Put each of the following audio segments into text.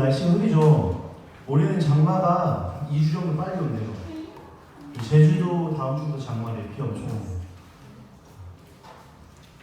날씨가 흐리죠. 올해는 장마가 2주 정도 빨리 온대요. 제주도 다음 주부터 장마래. 비 엄청 오고.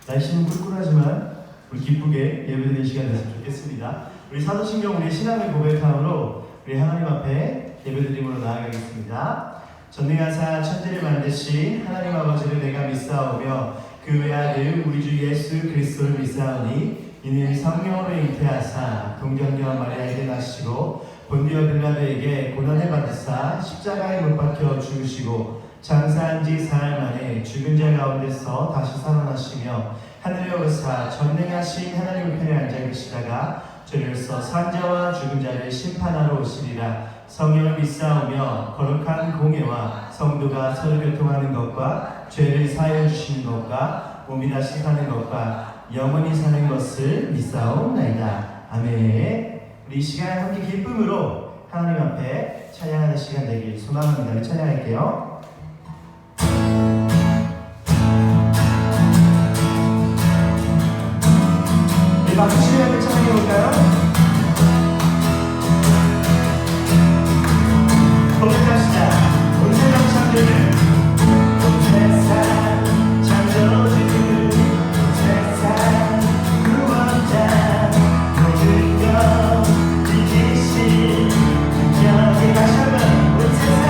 날씨는 꿀꿀하지만 우리 기쁘게 예배드리는 시간 됐으면 좋겠습니다. 우리 사도신경 우리 신앙의 고백함으로 우리 하나님 앞에 예배드림으로 나아가겠습니다. 전능하사 천지를 만드신 하나님 아버지를 내가 믿사오며 그 외아들 우리 주 예수 그리스도를 믿사오니 이는 성령으로 잉태하사 동정녀 마리아에게 나시고 본디오 빌라도에게 고난을 받으사 십자가에 못 박혀 죽으시고 장사한 지 사흘 만에 죽은 자 가운데서 다시 살아나시며 하늘에 오르사 전능하신 하나님 편에 앉아 계시다가 저리로서 산자와 죽은 자를 심판하러 오시리라. 성령을 믿사오며 거룩한 공예와 성도가 서로 교통하는 것과 죄를 사하여 주시는 것과 몸이 다시 사는 것과 영원히 사는 것을 믿사옵나이다. 아멘. 우리 이 시간 함께 기쁨으로 하나님 앞에 찬양하는 시간 되길 소망합니다. 우리 찬양할게요. 우리 박수 치며 한번 찬양해 볼까요? 고백합시다. 온 세상 창조주 온 세상 창조주 온 세상 구원자 모든 것 이기신 능력이 다시 한번 온 세상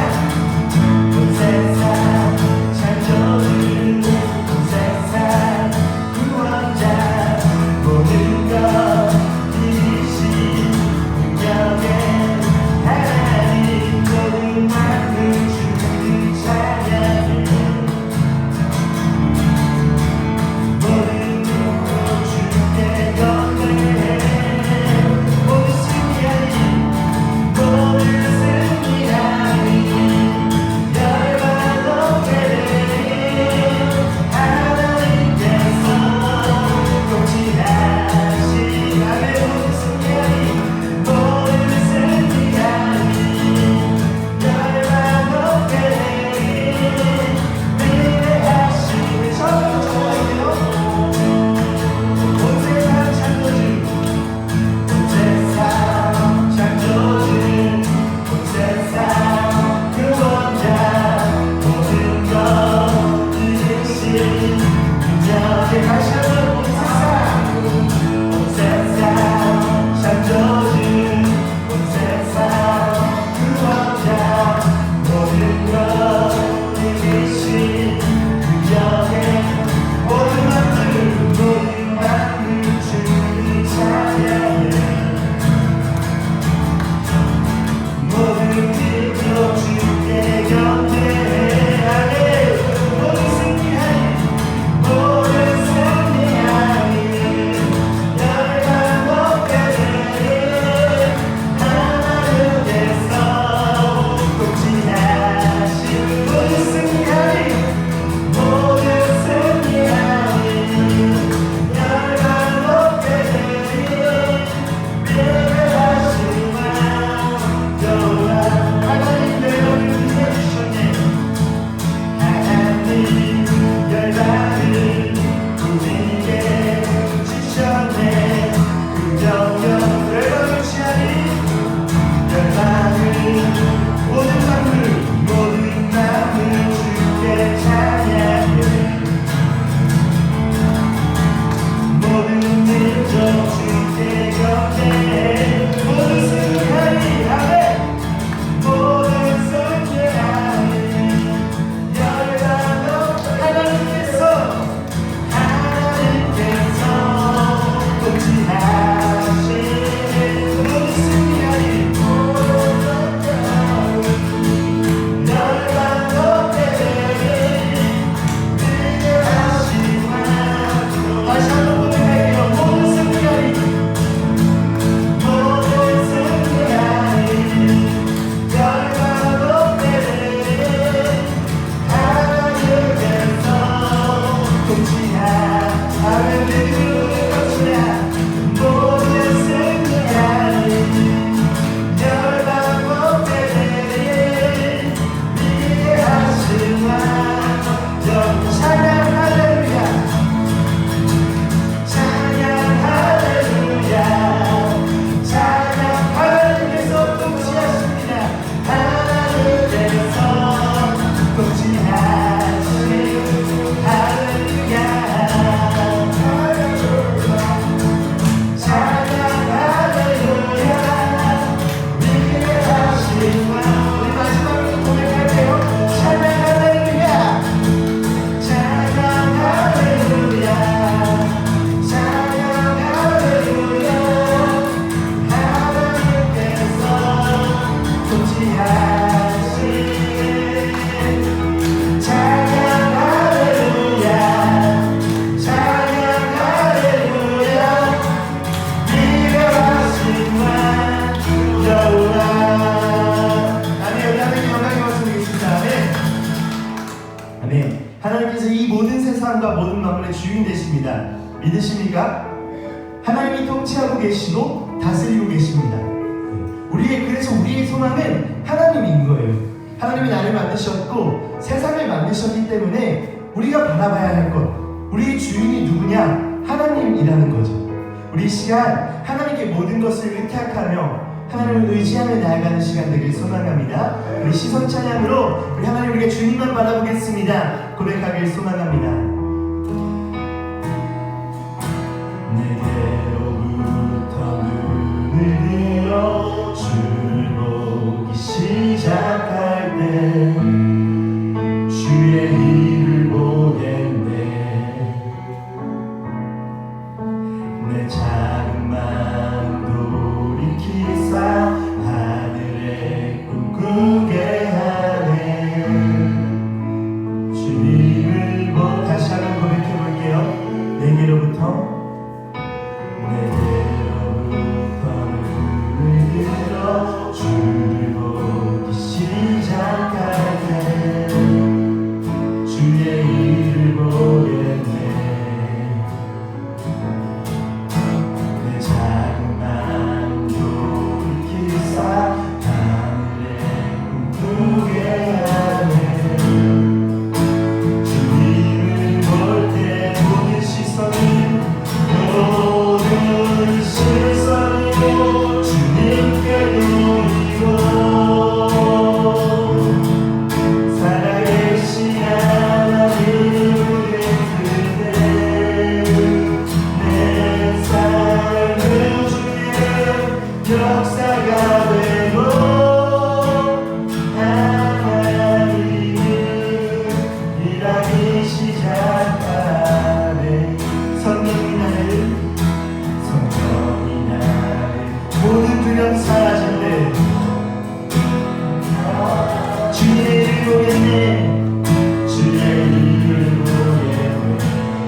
세상과 모든 만물의 주인 되십니다. 믿으십니까? 하나님이 통치하고 계시고 다스리고 계십니다. 그래서 우리의 소망은 하나님인 거예요. 하나님이 나를 만드셨고 세상을 만드셨기 때문에 우리가 바라봐야 할 것, 우리의 주인이 누구냐? 하나님이라는 거죠. 우리 이 시간 하나님께 모든 것을 의탁하며 하나님을 의지하며 나아가는 시간 되길 소망합니다. 우리 시선 찬양으로 우리 하나님 우리가 주님만 바라보겠습니다. 고백하길 소망합니다. 내게로부터 눈을 들어 주를 보기 시작할 때 주의 일을 보겠네. 내 작은 마음 돌이키사 하늘에 꿈꾸게 하네. 주님을 다시 한번 고백해 볼게요. 내게로부터 눈을 들어 주를 보기 시작할 때 주의 일을 보겠네. 내 작은 마음 돌이키사 하늘에 꿈꾸게 하네. 주님을 볼 때 모든 시선이 주님께 돌리고 살아계신 하나님을 뵙을 때 내 삶은 주의 역사가 되고 하나님이 일하기 시작하네. 성령이 나를 모든 두려움 사라질 때 주의 일을 보겠네. 주의 일을 보겠네.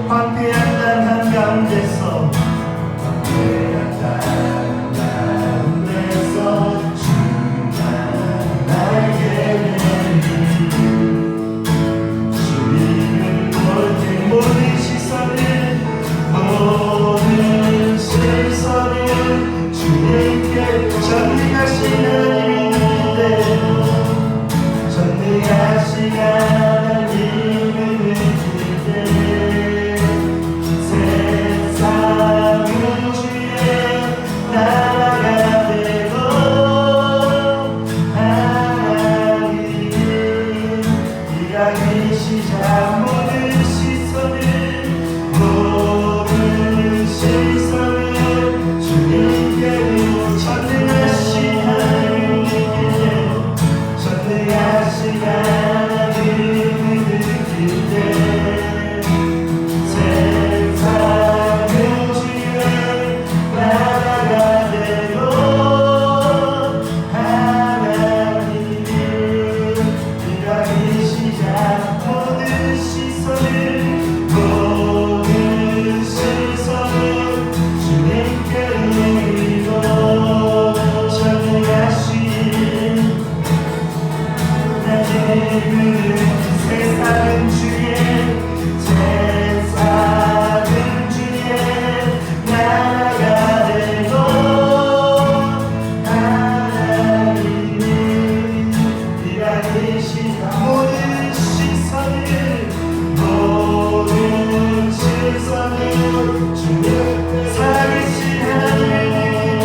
황폐한 땅 한가운데서 주가 날게 되니 주님을 볼 때 모든 시선을 주님께 전능하신 하나님이 느낄 때 전능하신 하나님을 느낄 때 세상은 주의 나라가 되고 하나님이 일하기 시작. 모든 시선을 전능하신 하나님을 느낄 때 전능하신 하나님을 느낄 때 세상은 주의 나라가 되고 하나님이 일하기 시작. 모든 시선을 주님께 돌리고 세상은 주의 나라가 되고 하나님이 일하기 시작. 모든 시선을 주님 살아계신 하나님을 느낄 때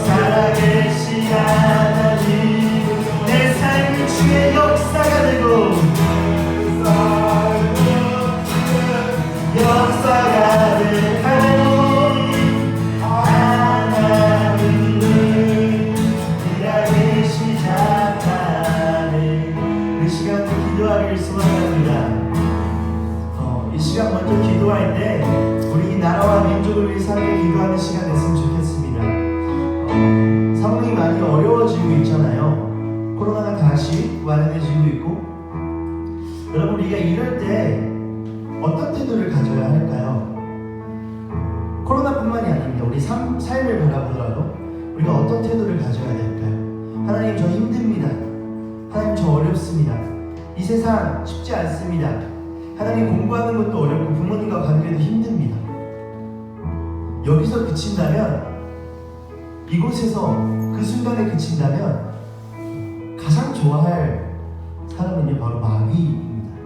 살아계신 하나님 내 삶이 주의 역사가 되고 역사가 될 하나님이 일하기 시작하네. 이 시간 기도하기를 소망합니다. 이 시간 먼저 기도할 때 우리 이 나라와 민족을 위해서 함께 기도하는 시간 됐으면 좋겠습니다. 상황이 많이 어려워지고 있잖아요. 코로나가 다시 완화되지고 있고, 여러분 우리가 이럴 때 어떤 태도를 가져야 할까요? 코로나뿐만이 아닙니다. 우리 삶을 바라보더라도 우리가 어떤 태도를 가져야 될까요? 하나님 저 힘듭니다. 하나님 저 어렵습니다. 이 세상 쉽지 않습니다. 하나님 공부하는 것도 어렵고 부모님과 관계도 힘듭니다. 여기서 그친다면, 이곳에서 그 순간에 그친다면 가장 좋아할 사람은요 바로 마귀입니다.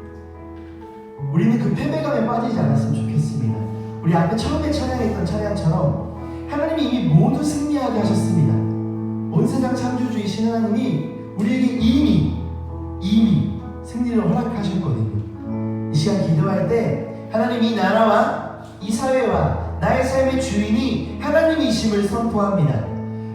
우리는 그 패배감에 빠지지 않았으면 좋겠습니다. 우리 앞에 처음에 찬양했던 찬양처럼 하나님이 이미 모두 승리하게 하셨습니다. 온 세상 창조주이신 하나님이 우리에게 이미 승리를 허락하셨거든요. 이 시간 기도할 때 하나님 이 나라와 이 사회와 나의 삶의 주인이 하나님이심을 선포합니다.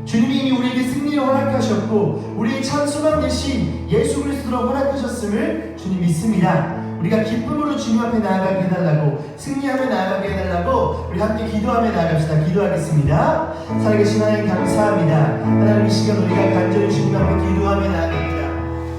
주님이 이미 우리에게 승리를 허락하셨고 우리의 참 소망 되신 예수 그리스도로 허락하셨음을 주님 믿습니다. 우리가 기쁨으로 주님 앞에 나아가게 해달라고, 승리하며 나아가게 해달라고 우리 함께 기도하며 나아갑시다. 기도하겠습니다. 살아계신 하나님 감사합니다. 하나님 이 시간 우리가 간절히 주님 앞에 기도하며 나아갑니다.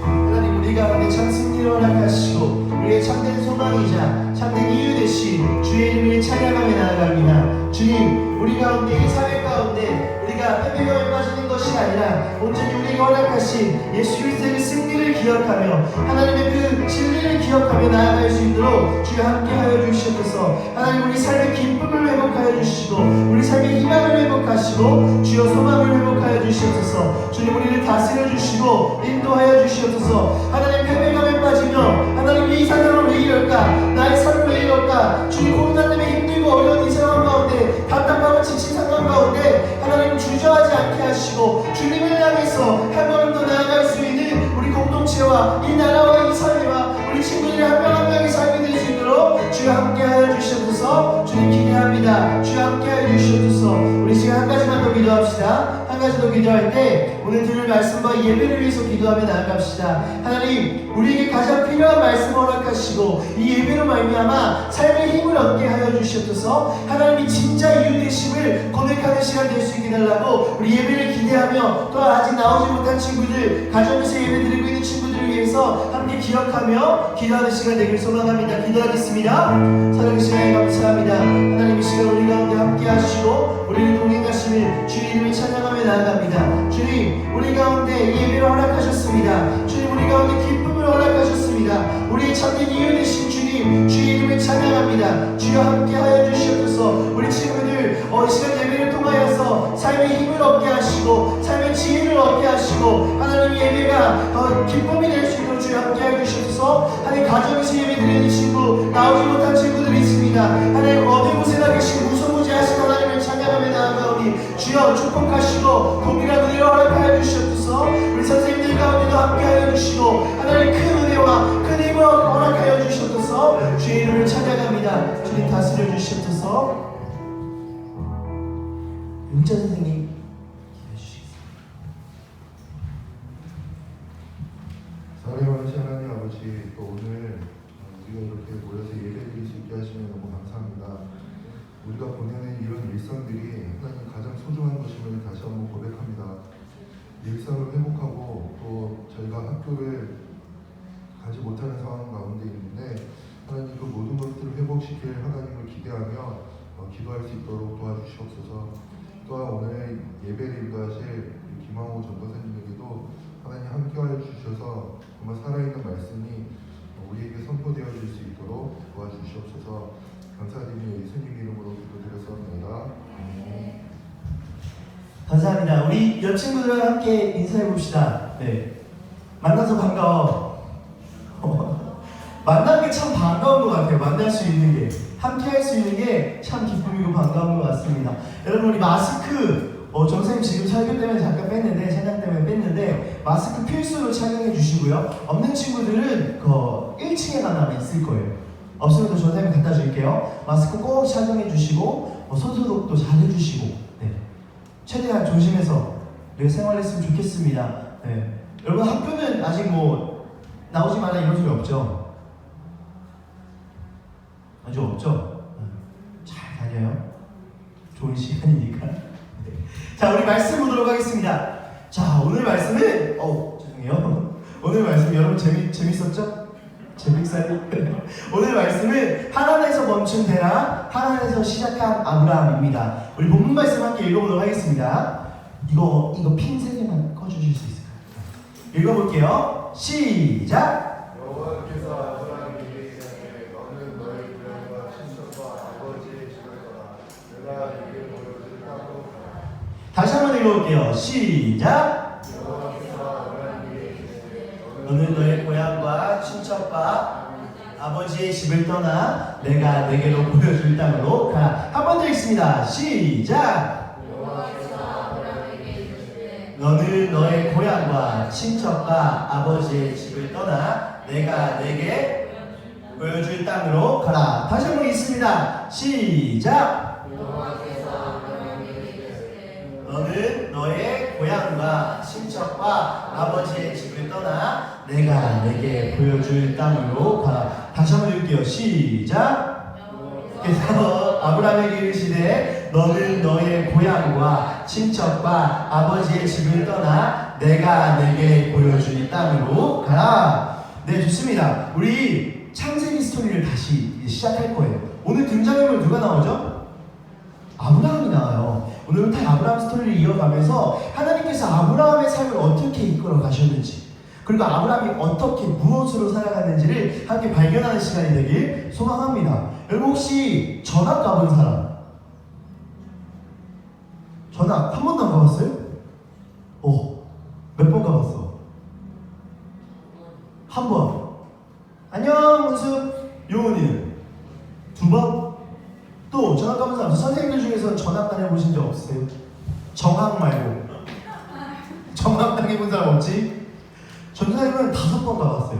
하나님 우리 가운데 참 승리를 허락하시고 우리의 참된 소망이자 참된 이유 되신 주의 이름을 찬양하며 나아갑니다. 주님, 우리 가운데 이 사회 가운데 우리가 패배감에 빠지는 것이 아니라 온전히 우리가 허락하신 예수 그리스도의 승리를 기억하며 하나님의 그 진리를 기억하며 나아갈 수 있도록 주여 함께하여 주시옵소서. 하나님 우리 삶의 기쁨을 회복하여 주시고 우리 삶의 희망을 회복하시고 주여 소망을 회복하여 주시옵소서. 주님 우리를 다스려 주시고 인도하여 주시옵소서. 하나님 패배감에 빠지며 하나님 이 상황을 왜 이럴까, 나의 삶을 왜 이럴까, 주님 코로나 때문에 힘들고 어려운 이 상황 가운데 답답하고 지친 상황 가운데 하나님 주저하지 않게 하시고 주님을 향해서 한 걸음 더 나아갈 수 있는 우리 공동체와 이 나라와 이 사회와 우리 친구들이 한 명 한 명의 삶이 될 수 있도록 주여 함께하여 주시옵소서. 주님 기대합니다. 주여 함께하여 주시옵소서. 우리 지금 한 가지만 더 기도합시다. 한 가지 더 기도할 때 오늘 들을 말씀과 이 예배를 위해서 기도하며 나아갑시다. 하나님 우리에게 가장 필요한 말씀을 허락하시고 이 예배로 말미암아 삶의 힘을 얻게 하여 주시옵소서. 하나님이 진짜 이유 되심을 고백하는 시간 될 수 있게 달라고 우리 예배를 기대하며 또 아직 나오지 못한 친구들, 가정에서 예배 드리고 있는 친구들을 위해서 함께 기억하며 기도하는 시간 되길 소망합니다. 기도하겠습니다. 살아계신 하나님 감사합니다. 하나님 이 시간 우리 가운데 함께 하시고 우리를 동행하시는 주의 이름을 찬양하며 나아갑니다. 주님 우리 가운데 예배를 허락하셨습니다. 주님 우리 가운데 기쁨을 허락하셨습니다. 우리의 참된 이유 되신 주님 주의 이름을 찬양합니다. 주여 함께하여 주시옵소서. 우리 친구들 이 시간 예배를 통하여서 삶의 힘을 얻게 하시고 삶의 지혜를 얻게 하시고 하나님 예배가 기쁨이 될 수 있도록 주여 함께하여 주시옵소서. 하나님 가정에서 예배 드리는 친구, 나오지 못한 친구들이 있습니다. 하나님 어디 곳에나 계신 무소무지하신 하나님을 찬양하며 나아가오니 주여 축복하시고 동일한 은혜를 허락하여 주시옵소서. 우리 선생님들 가운데도 함께하여 주시고 하나님 큰 은혜와 큰 힘을 허락하여 주시옵소서. 주의 이름을 찬양합니다. 주님 다스려 주시옵소서. 윤자 선생님 기도해 주시겠습니다. 사랑하신 하나님 아버지, 또 오늘 우리가 이렇게 모여서 예배드릴 수 있게 하시면 너무 감사합니다. 우리가 보내는 이런 일상들이 하나님 가장 소중한 것임을 다시 한번 고백합니다. 일상을 회복하고 또 저희가 학교를 가지 못하는 상황 가운데 있는데 하나님 그 모든 것들을 회복시킬 하나님을 기대하며 기도할 수 있도록 도와주시옵소서. 또한 오늘 예배를 인도하실 김항호 전도사님에게도 하나님 함께하여 주셔서 정말 살아있는 말씀이 우리에게 선포되어질 수 있도록 도와주시옵소서. 감사드리며 예수님 이름으로 기도드렸습니다. 감사합니다. 우리 옆 친구들과 함께 인사해 봅시다. 네, 만나서 반가워. 만난 게 참 반가운 것 같아요. 만날 수 있는 게, 함께 할 수 있는 게 참 기쁨이고 반가운 것 같습니다. 여러분 우리 마스크 정선생님 지금 설교 때문에 잠깐 뺐는데, 찬양 때문에 뺐는데 마스크 필수로 착용해 주시고요. 없는 친구들은 1층에 가면 있을 거예요. 없으면 또 전선생님 갖다 줄게요. 마스크 꼭 착용해 주시고 손소독도 잘 해주시고, 네, 최대한 조심해서 우리가 생활했으면 좋겠습니다. 네. 여러분 학교는 아직 나오지 마라 이런 소리 없죠? 아주 없죠? 잘 다녀요. 좋은 시간이니까. 네. 자, 우리 말씀 보도록 하겠습니다. 자, 오늘 말씀은 죄송해요. 오늘 말씀 여러분 재밌었죠? 재밌어요? 오늘 말씀은 하란에서 멈춘 데라, 하란에서 시작한 아브라함입니다. 우리 본문 말씀 함께 읽어보도록 하겠습니다. 이거 핀 3개만 꺼주실 수 있을까요? 읽어볼게요. 시작! 여호와께서 아브라함에게 이르시되 너는 읽어볼게요. 시작. 너는 너의 고향과 친척과 아버지의 집을 떠나 내가 내게로 보여줄 땅으로 가라. 한 번 더 읽습니다. 시작. 너는 너의 고향과 친척과 아버지의 집을 떠나 내가 내게 보여줄 땅으로 가라. 다시 한번 읽습니다. 시작. 너는 너의 고향과 친척과 아버지의 집을 떠나 내가 내게 보여줄 땅으로 가라. 다시 한번 읽을게요. 시작. 그래서 아브라함에게 이르시되 너는 너의 고향과 친척과 아버지의 집을 떠나 내가 내게 보여줄 땅으로 가라. 네, 좋습니다. 우리 창세기 스토리를 다시 시작할 거예요. 오늘 등장인물 누가 나오죠? 아브라함이 나와요. 오늘부터 아브라함 스토리를 이어가면서 하나님께서 아브라함의 삶을 어떻게 이끌어 가셨는지, 그리고 아브라함이 어떻게 무엇으로 살아갔는지를 함께 발견하는 시간이 되길 소망합니다. 여러분 혹시 전학 가본 사람? 전학 한 번도 안 가봤어요? 몇 번 가봤어? 한 번. 안녕 은수. 요원이는? 두 번? 또 전학 가본 사람, 선생님들 중에서 전학 다녀보신 적 없으세요? 정학 말고 정학 다녀본 사람 없지? 전사님은 5번 가봤어요.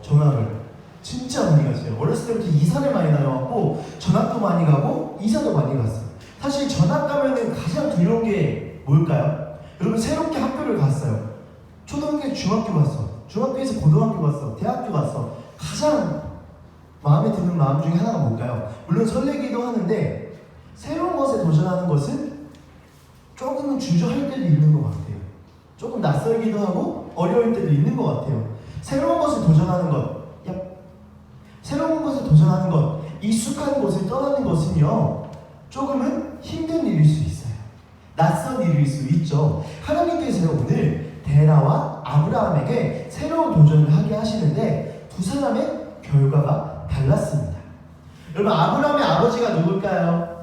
전학을 진짜 많이 갔어요. 어렸을 때부터 이사를 많이 다녀왔고 전학도 많이 가고 이사도 많이 갔어요. 사실 전학 가면은 가장 두려운 게 뭘까요? 여러분 새롭게 학교를 갔어요. 초등학교, 중학교 갔어. 중학교에서 고등학교 갔어. 대학교 갔어. 가장 마음에 드는 마음 중에 하나가 뭘까요? 물론 설레기도 하는데 새로운 것에 도전하는 것은 조금은 주저할 때도 있는 것 같아요. 조금 낯설기도 하고 어려울 때도 있는 것 같아요. 새로운 것을 도전하는 것, 새로운 것을 도전하는 것, 익숙한 곳을 떠나는 것은요 조금은 힘든 일일 수 있어요. 낯선 일일 수 있죠. 하나님께서 오늘 데라와 아브라함에게 새로운 도전을 하게 하시는데 두 사람의 결과가 달랐습니다. 여러분 아브라함의 아버지가 누굴까요?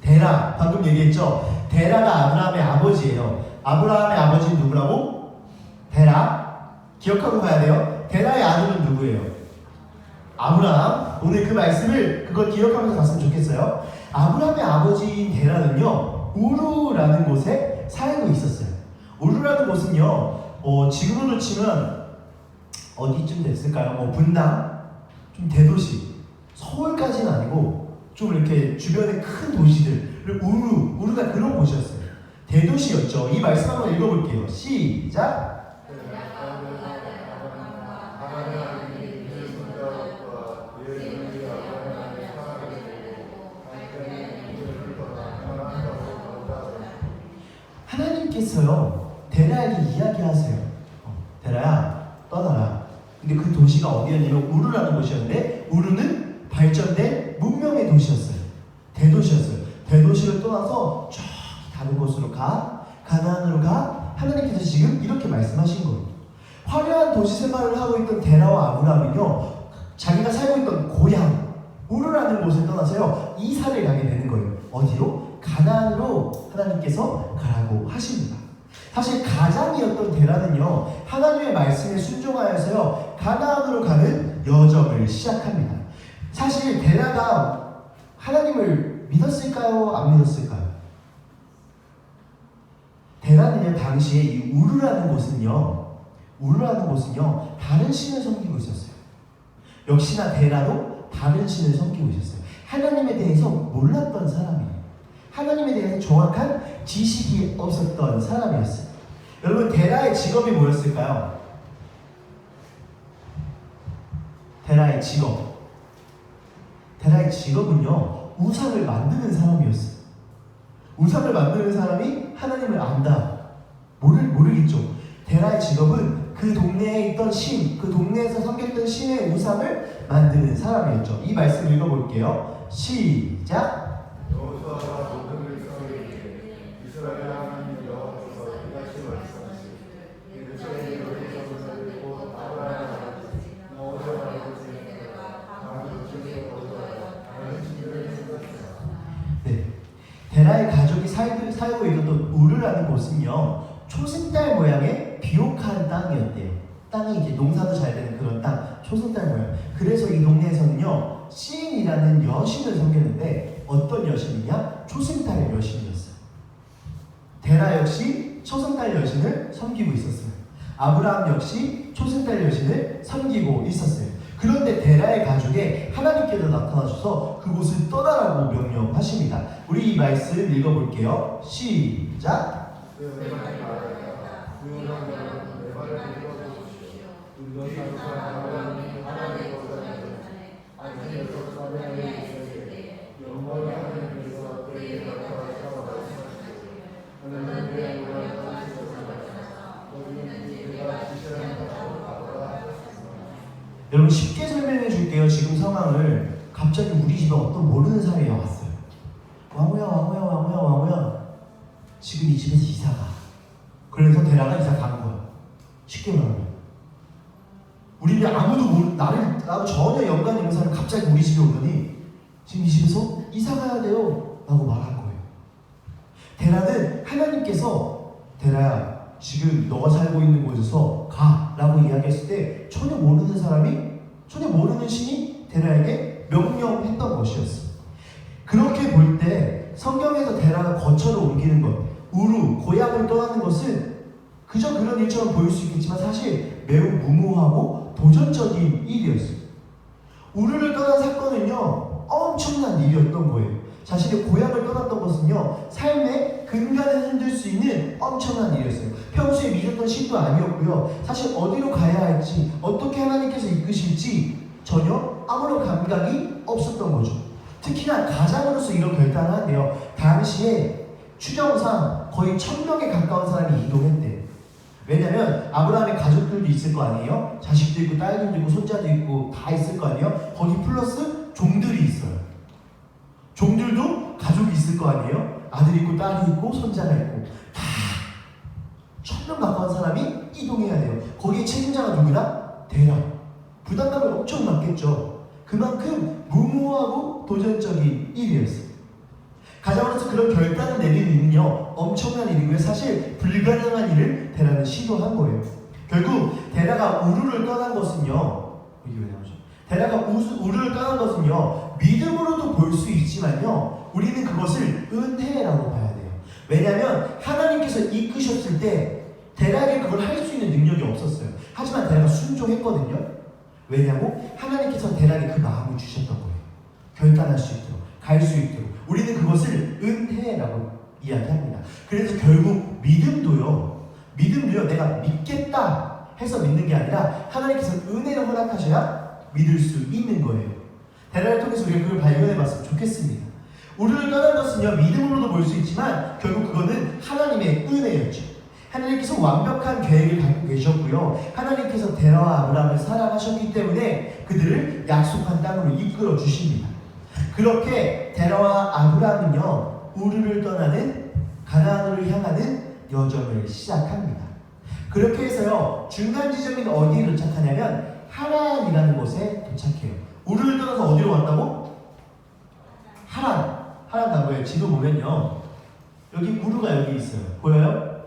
데라. 방금 얘기했죠. 데라가 아브라함의 아버지예요. 아브라함의 아버지는 누구라고? 데라. 기억하고 가야 돼요. 데라의 아들은 누구예요? 아브라함. 오늘 그 말씀을 그걸 기억하면서 갔으면 좋겠어요. 아브라함의 아버지인 데라는요 우르라는 곳에 살고 있었어요. 우르라는 곳은요 지금으로 치면 어디쯤 됐을까요? 분당, 좀 대도시, 서울까지는 아니고 좀 이렇게 주변에 큰 도시들을 우르가 그런 곳이었어요. 대도시였죠. 이 말씀 한번 읽어볼게요. 시작. 하나님께서요 데라에게 이야기하세요. 데라야 떠나라. 근데 그 도시가 어디였냐면 우르라는 곳이었는데 우르는 발전된 문명의 도시였어요. 대도시였어요. 대도시를 떠나서 쫙 다른 곳으로 가, 가나안으로 가. 하나님께서 지금 이렇게 말씀하신 거예요. 화려한 도시 생활을 하고 있던 데라와 아브라함은요 자기가 살고 있던 고향 우르라는 곳을 떠나서요 이사를 가게 되는 거예요. 어디로? 가나안으로 하나님께서 가라고 하십니다. 사실 가장이었던 데라는요 하나님의 말씀에 순종하여서요 가나안으로 가는 여정을 시작합니다. 사실 데라가 하나님을 믿었을까요? 안 믿었을까요? 데라는요 당시에 이 우르라는 곳은요 다른 신을 섬기고 있었어요. 역시나 데라도 다른 신을 섬기고 있었어요. 하나님에 대해서 몰랐던 사람이에요. 하나님에 대해서 정확한 지식이 없었던 사람이었어요. 여러분 데라의 직업이 뭐였을까요? 데라의 직업은요 우상을 만드는 사람이었어요. 우상을 만드는 사람이 하나님을 안다. 모르겠죠. 데라의 직업은 그 동네에 있던 신, 그 동네에서 섬겼던 신의 우상을 만드는 사람이었죠. 이 말씀 읽어볼게요. 시작. 데라의 가족이 살고 있던 또 우르라는 곳은요, 초승달 모양의 비옥한 땅이었대요. 땅이 이제 농사도 잘 되는 그런 땅, 초승달 모양. 그래서 이 동네에서는요, 시인이라는 여신을 섬겼는데 어떤 여신이냐? 초승달 여신이었어요. 데라 역시 초승달 여신을 섬기고 있었어요. 아브라함 역시 초승달 여신을 섬기고 있었어요. 그런데 데라의 가족에 하나님께서 나타나셔서 그곳을 떠나라고 명령하십니다. 우리 이 말씀 읽어볼게요. 시작. 여러분 쉽게 설명해 줄게요. 지금 상황을 갑자기 우리 집에 어떤 모르는 사람이 왔어요. 왕우야. 지금 이 집에서 이사가. 그래서 데라가 이사 간 거야. 쉽게 말하면. 우리는 아무도 나도 전혀 연관이 없는 사람이 갑자기 우리 집에 오더니 지금 이 집에서 이사 가야 돼요. 라고 말한 거예요. 데라는 하나님께서 데라야 지금 너가 살고 있는 곳에서 가 라고 이야기했을 때 전혀 모르는 사람이 전혀 모르는 신이 데라에게 명령했던 것이었어. 그렇게 볼 때 성경에서 데라가 거처를 옮기는 것, 우루, 고향을 떠나는 것은 그저 그런 일처럼 보일 수 있겠지만 사실 매우 무모하고 도전적인 일이었어요. 우르를 떠난 사건은요 엄청난 일이었던 거예요. 자신의 고향을 떠났던 것은요 삶의 근간을 흔들 수 있는 엄청난 일이었어요. 평소에 믿었던 신도 아니었고요. 사실 어디로 가야 할지 어떻게 하나님께서 이끄실지 전혀 아무런 감각이 없었던 거죠. 특히나 가장으로서 이런 결단을 하는데요. 당시에 추정상 거의 1000명에 가까운 사람이 이동했대요. 왜냐면 아브라함의 가족들도 있을 거 아니에요. 자식도 있고 딸들도 있고 손자도 있고 다 있을 거 아니에요. 거기 플러스 종들이 있어요. 종들도 가족이 있을 거 아니에요. 아들이 있고 딸이 있고 손자가 있고 다 1000명 가까운 사람이 이동해야 돼요. 거기에 책임자가 누구다? 데라. 부담감이 엄청 많겠죠. 그만큼 무모하고 도전적인 일이었어요. 가장으로서 그런 결단을 내리는 일은요 엄청난 일이고요. 사실 불가능한 일을 데라는 시도한 거예요. 결국 데라가 우르를 떠난 것은요, 이게 왜 나오죠? 데라가 우르를 떠난 것은요 믿음으로도 볼 수 있지만요 우리는 그것을 은혜라고 봐야 돼요. 왜냐하면 하나님께서 이끄셨을 때 데라에게 그걸 할 수 있는 능력이 없었어요. 하지만 데라가 순종했거든요. 왜냐고? 하나님께서 데라에게 그 마음을 주셨던 거예요. 결단할 수 있도록, 갈 수 있도록. 우리는 그것을 은혜라고 이야기합니다. 그래서 결국 믿음도요 내가 믿겠다 해서 믿는 게 아니라 하나님께서 은혜를 허락하셔야 믿을 수 있는 거예요. 데라를 통해서 우리가 그걸 발견해 봤으면 좋겠습니다. 우리를 떠난 것은요 믿음으로도 볼 수 있지만 결국 그거는 하나님의 은혜였죠. 하나님께서 완벽한 계획을 갖고 계셨고요. 하나님께서 데라와 아브라함을 사랑하셨기 때문에 그들을 약속한 땅으로 이끌어 주십니다. 그렇게 데라와 아브라함은요 우르를 떠나는 가나안으로 향하는 여정을 시작합니다. 그렇게 해서요 중간 지점인 어디에 도착하냐면 하란이라는 곳에 도착해요. 우르를 떠나서 어디로 왔다고? 하란 나무에 지도 보면요 여기 우르가 여기 있어요. 보여요?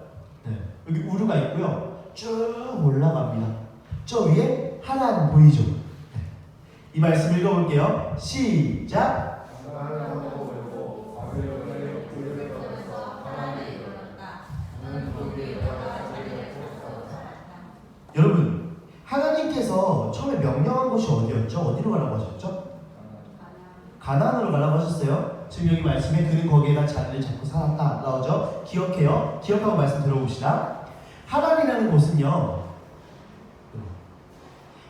네, 여기 우르가 있고요 쭉 올라갑니다. 저 위에 하란 보이죠? 네. 이 말씀 읽어볼게요. 시작. 여러분 하나님께서 처음에 명령한 곳이 어디였죠? 어디로 가라고 하셨죠? 가나안으로 가라고 하셨어요. 지금 여기 말씀에 그는 거기에다 자리를 잡고 살았다 나오죠? 기억해요. 기억하고 말씀 들어봅시다.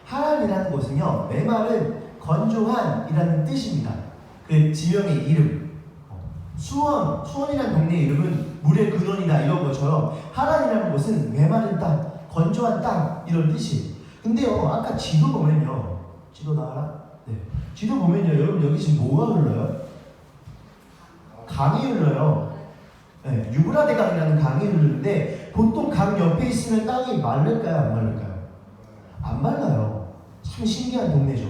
하란이라는 곳은요 메말은 건조한이라는 뜻입니다. 그 지명의 이름. 수원이라는 동네 이름은 물의 근원이다 이런 것처럼 하란이라는 곳은 메마른 땅, 건조한 땅 이런 뜻이에요. 근데요 아까 지도 보면요 지도 나와라? 네. 지도 보면요 여러분 여기 지금 뭐가 흘러요? 강이 흘러요. 네, 유브라데 강이라는 강이 흐르는데 보통 강 옆에 있으면 땅이 마를까요? 안 마를까요? 안 말라요. 참 신기한 동네죠.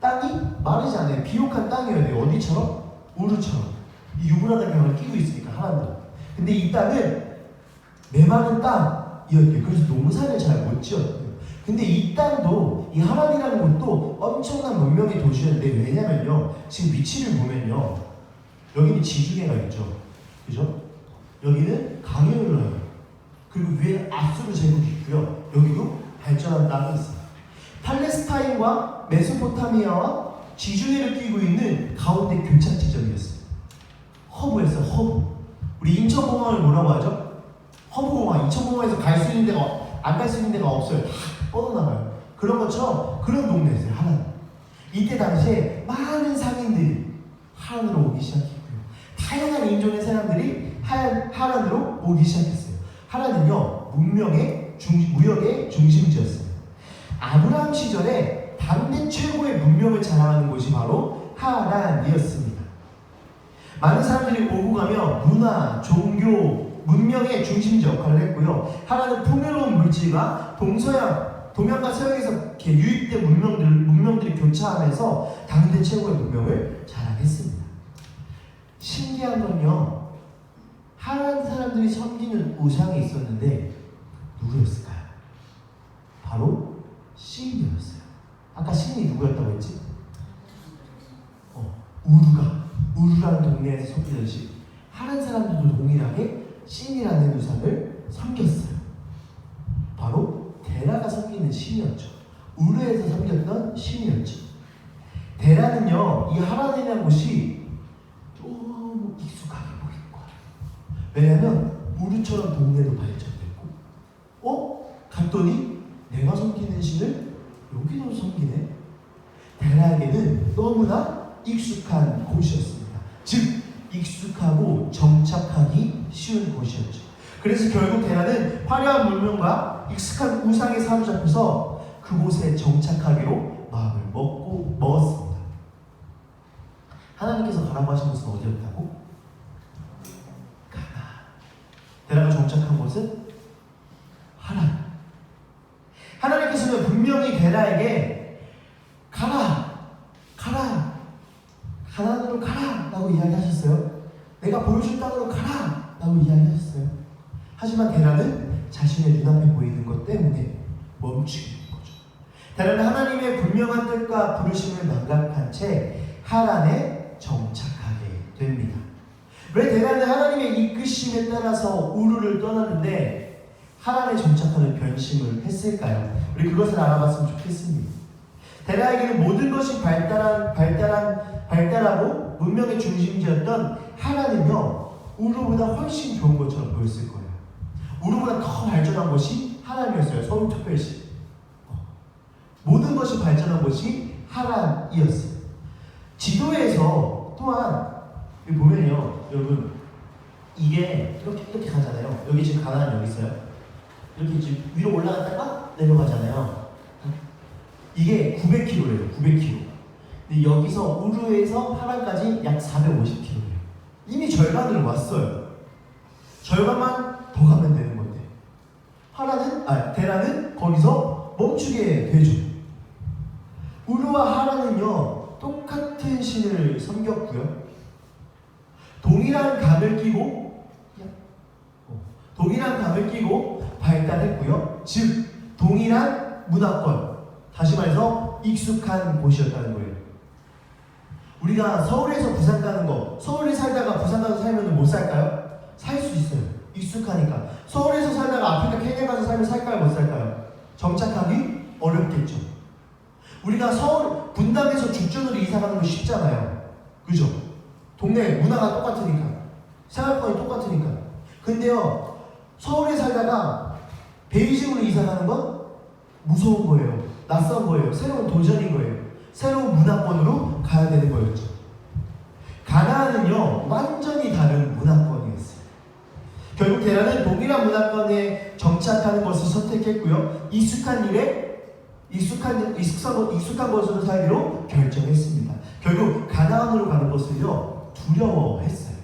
땅이 마르지 않아요. 비옥한 땅이어야 돼요. 어디처럼? 우르처럼. 이 유브라데 강을 끼고 있으니까 하란도. 근데 이 땅은 메마른 땅이었대요. 그래서 농사를 잘 못 지었대요. 근데 이 땅도 이 하란이라는 곳도 엄청난 문명의 도시였는데 왜냐면요. 지금 위치를 보면요. 여기는 지중해가 있죠. 그죠? 여기는 강이 흘러요. 그리고 위에 아수르 제국이 있고요. 여기도 발전한 땅이 있어요. 팔레스타인과 메소포타미아와 지중해를 끼고 있는 가운데 교착 지점이었어요. 허브였어요. 허브. 우리 인천공항을 뭐라고 하죠? 허브공항. 인천공항에서 갈 수 있는 데가 안 갈 수 있는 데가 없어요. 다 뻗어나가요. 그런 것처럼 그런 동네였어요. 하란. 이때 당시에 많은 상인들이 하란으로 오기 시작했고요. 다양한 인종의 사람들이 하란으로 오기 시작했어요. 하란은요 무역의 중심지였어요. 아브라함 시절에 당대 최고의 문명을 자랑하는 곳이 바로 하란이었습니다. 많은 사람들이 오고 가며 문화, 종교, 문명의 중심지 역할을 했고요. 하란은 풍요로운 물질과 동양과 서양에서 이렇게 유입된 문명들이 교차하면서 당대 최고의 문명을 자랑했습니다. 신기한 건요. 하란 사람들이 섬기는 우상이 있었는데 누구였을까요? 바로 신이었어요. 아까 신이 누구였다고 했지? 우르라는 동네에서 섬기듯이 하란 사람들도 동일하게 신이라는 우상을 섬겼어요. 바로 데라가 섬기는 신이었죠. 우르에서 섬겼던 신이었죠. 데라는요, 이 하란이라는 곳이 너무 익숙하게 보일 거예요. 왜냐하면 우르처럼 동네도 발전됐고, 갔더니 내가 섬기는 신을 여기도 섬기네. 데라에게는 너무나 익숙한 곳이었습니다. 즉 익숙하고 정착하기 쉬운 곳이었죠. 그래서 결국 데라는 화려한 문명과 익숙한 우상에 사로잡혀서 그곳에 정착하기로 마음을 먹었습니다. 하나님께서 가라고 하신 곳은 어디였다고? 가나. 데라가 정착한 곳은 하란. 하나님께서는 분명히 데라에게 가나안으로 가라 라고 이야기하셨어요. 내가 보여줄 땅으로 가라 라고 이야기하셨어요. 하지만 데라는 자신의 눈앞에 보이는 것 때문에 멈추게 된 거죠. 데라는 하나님의 분명한 뜻과 부르심을 망각한 채 하란에 정착하게 됩니다. 왜 데라는 하나님의 이끄심에 따라서 우르를 떠나는데 하란에 정착하는 변심을 했을까요? 우리 그것을 알아봤으면 좋겠습니다. 데라에게는 모든 것이 발달하고 문명의 중심지였던 하란은요 우르보다 훨씬 좋은 것처럼 보였을 거예요. 우르보다 더 발전한 것이 하란이었어요. 서울특별시. 모든 것이 발전한 것이 하란이었어요. 지도에서 또한 여기 보면요, 여러분 이게 이렇게 가잖아요. 여기 지금 가나안 여기 있어요. 이렇게 지금 위로 올라갔다가 내려가잖아요. 이게 900km래요. 900km. 근데 여기서 우르에서 하란까지 약 450km예요. 이미 절반을 왔어요. 절반만 더 가면 되는 건데 데라는 거기서 멈추게 되죠. 우르와 하란은요 똑같은 신을 섬겼고요. 동일한 감을 끼고 발달했고요. 즉 동일한 문화권, 다시 말해서 익숙한 곳이었다는 거예요. 우리가 서울에서 부산 가는 거, 서울에 살다가 부산 가서 살면 못 살까요? 살 수 있어요. 익숙하니까. 서울에서 살다가 아프리카 케냐 가서 살면 살까요? 못 살까요? 정착하기 어렵겠죠. 우리가 서울 분당에서 죽전으로 이사 가는 거 쉽잖아요. 그죠? 동네 문화가 똑같으니까, 생활권이 똑같으니까. 근데요 서울에 살다가 베이징으로 이사 가는 건 무서운 거예요. 낯선 거예요. 새로운 도전인 거예요. 새로운 문화권으로 가야 되는 거였죠. 가나안은요 완전히 다른 문화권이었어요. 결국 데라는 동일한 문화권에 정착하는 것을 선택했고요. 익숙한 것으로 살기로 결정했습니다. 결국 가나안으로 가는 것을요 두려워했어요.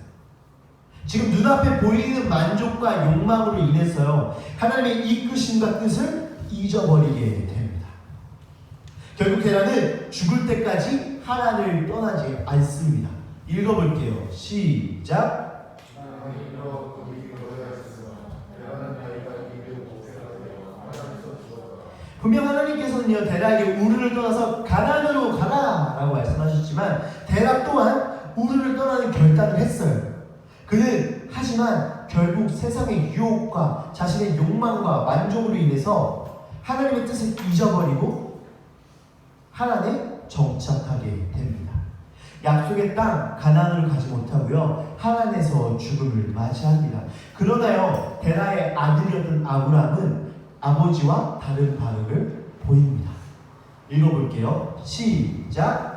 지금 눈앞에 보이는 만족과 욕망으로 인해서요 하나님의 이끄심과 뜻을 잊어버리게 됩니다. 결국 데라는 죽을 때까지 하란을 떠나지 않습니다. 읽어볼게요. 시작. 분명 하나님께서는요 데락에게 우르를 떠나서 가나안으로 가라라고 말씀하셨지만 데락 또한 우르를 떠나는 결단을 했어요. 그는 하지만 결국 세상의 유혹과 자신의 욕망과 만족으로 인해서 하나님의 뜻을 잊어버리고 하란에 정착하게 됩니다. 약속의 땅 가나안으로 가지 못하고요 하란에서 죽음을 맞이합니다. 그러나요 데라의 아들이었던 아브라함은 아버지와 다른 반응을 보입니다. 읽어볼게요. 시작.